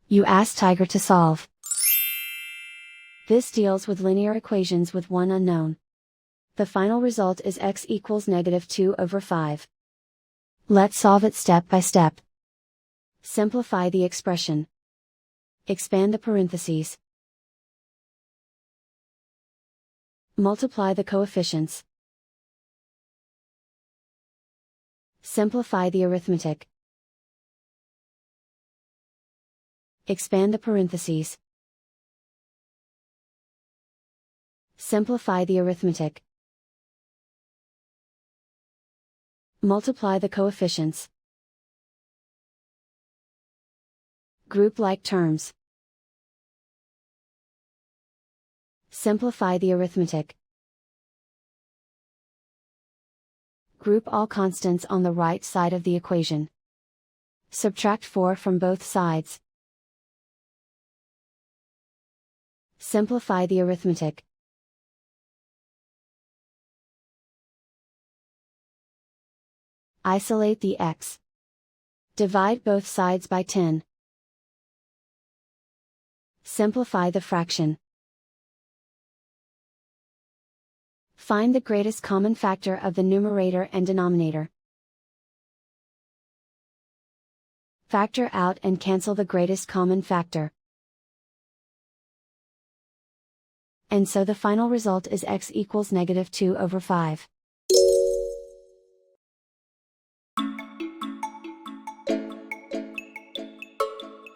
You ask Tiger to solve. This deals with linear equations with one unknown. The final result is x equals -2/5. Let's solve it step by step. Simplify the expression. Expand the parentheses. Multiply the coefficients. Simplify the arithmetic. Expand the parentheses. Simplify the arithmetic. Multiply the coefficients. Group like terms. Simplify the arithmetic. Group all constants on the right side of the equation. Subtract 4 from both sides. Simplify the arithmetic. Isolate the x. Divide both sides by 10. Simplify the fraction. Find the greatest common factor of the numerator and denominator. Factor out and cancel the greatest common factor. And so the final result is x equals -2/5.